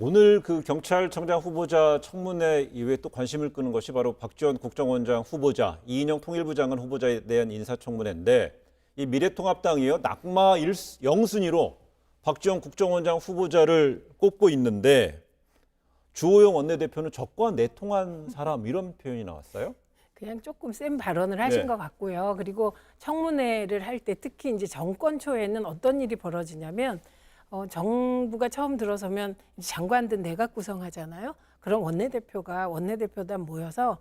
오늘 그 경찰청장 후보자 청문회 이후에 또 관심을 끄는 것이 바로 박지원 국정원장 후보자, 이인영 통일부 장관 후보자에 대한 인사청문회인데 이 미래통합당이요 낙마 0순위로 박지원 국정원장 후보자를 꼽고 있는데 주호영 원내대표는 적과 내통한 사람 이런 표현이 나왔어요. 그냥 조금 센 발언을 하신 네. 것 같고요. 그리고 청문회를 할 때 특히 이제 정권 초에는 어떤 일이 벌어지냐면 정부가 처음 들어서면 장관들 내각 구성하잖아요. 그럼 원내대표단 모여서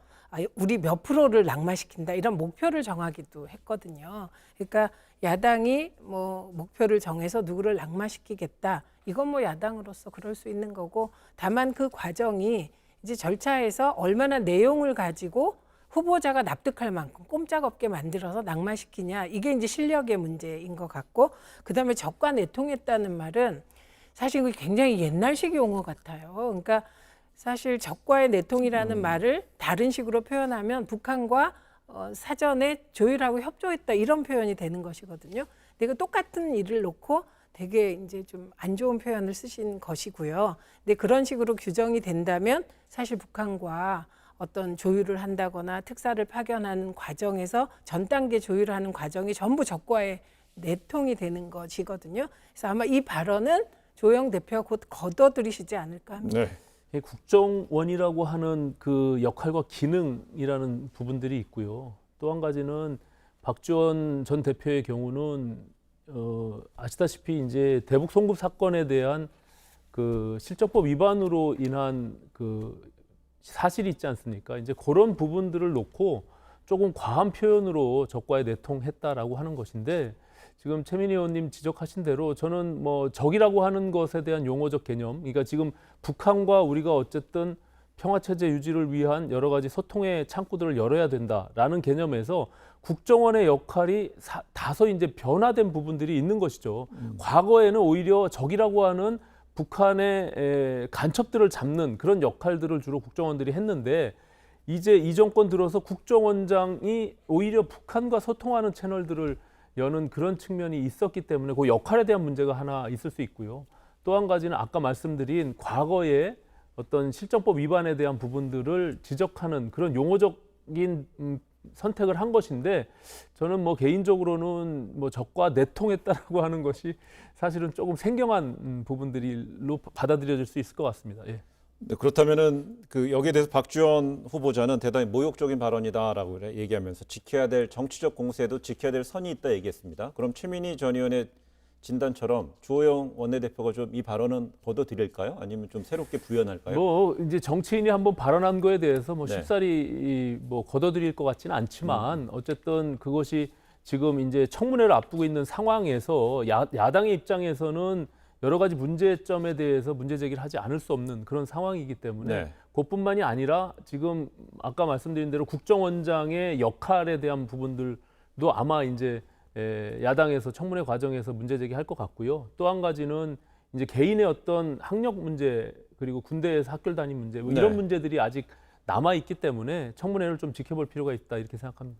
우리 몇 프로를 낙마시킨다 이런 목표를 정하기도 했거든요. 그러니까 야당이 뭐 목표를 정해서 누구를 낙마시키겠다. 이건 뭐 야당으로서 그럴 수 있는 거고 다만 그 과정이 이제 절차에서 얼마나 내용을 가지고 후보자가 납득할 만큼 꼼짝없게 만들어서 낙마시키냐 이게 이제 실력의 문제인 것 같고 그다음에 적과 내통했다는 말은 사실 그게 굉장히 옛날식 용어 같아요. 그러니까 사실 적과의 내통이라는 말을 다른 식으로 표현하면 북한과 사전에 조율하고 협조했다 이런 표현이 되는 것이거든요. 근데 그 똑같은 일을 놓고 되게 이제 좀 안 좋은 표현을 쓰신 것이고요. 근데 그런 식으로 규정이 된다면 사실 북한과 어떤 조율을 한다거나 특사를 파견하는 과정에서 전 단계 조율하는 과정이 전부 적과의 내통이 되는 것이거든요. 그래서 아마 이 발언은 조영 대표가 곧 걷어들이시지 않을까 합니다. 네. 국정원이라고 하는 그 역할과 기능이라는 부분들이 있고요. 또 한 가지는 박지원 전 대표의 경우는 아시다시피 이제 대북 송금 사건에 대한 그 실적법 위반으로 인한 그 사실이 있지 않습니까? 이제 그런 부분들을 놓고 조금 과한 표현으로 적과에 내통했다라고 하는 것인데 지금 최민희 의원님 지적하신 대로 저는 뭐 적이라고 하는 것에 대한 용어적 개념, 그러니까 지금 북한과 우리가 어쨌든 평화체제 유지를 위한 여러 가지 소통의 창구들을 열어야 된다라는 개념에서 국정원의 역할이 다소 이제 변화된 부분들이 있는 것이죠. 과거에는 오히려 적이라고 하는 북한의 간첩들을 잡는 그런 역할들을 주로 국정원들이 했는데 이제 이 정권 들어서 국정원장이 오히려 북한과 소통하는 채널들을 여는 그런 측면이 있었기 때문에 그 역할에 대한 문제가 하나 있을 수 있고요. 또 한 가지는 아까 말씀드린 과거에 어떤 실정법 위반에 대한 부분들을 지적하는 그런 용어적인 선택을 한 것인데 저는 뭐 개인적으로는 뭐 적과 내통했다라고 하는 것이 사실은 조금 생경한 부분들로 받아들여질 수 있을 것 같습니다. 예. 네, 그렇다면은 그 여기에 대해서 박지원 후보자는 대단히 모욕적인 발언이다라고 얘기하면서 지켜야 될 정치적 공세도 지켜야 될 선이 있다 얘기했습니다. 그럼 최민희 전 의원의 진단처럼 주호영 원내대표가 좀 이 발언은 걷어들일까요? 아니면 좀 새롭게 부연할까요? 뭐 이제 정치인이 한번 발언한 거에 대해서 뭐 네. 쉽사리 뭐 걷어들일 것 같지는 않지만 어쨌든 그것이 지금 이제 청문회를 앞두고 있는 상황에서 야당의 입장에서는 여러 가지 문제점에 대해서 문제 제기를 하지 않을 수 없는 그런 상황이기 때문에 네. 그것뿐만이 아니라 지금 아까 말씀드린 대로 국정원장의 역할에 대한 부분들도 아마 이제 야당에서 청문회 과정에서 문제 제기할 것 같고요. 또 한 가지는 이제 개인의 어떤 학력 문제 그리고 군대에서 학교 다닌 문제 뭐 이런 네. 문제들이 아직 남아 있기 때문에 청문회를 좀 지켜볼 필요가 있다 이렇게 생각합니다.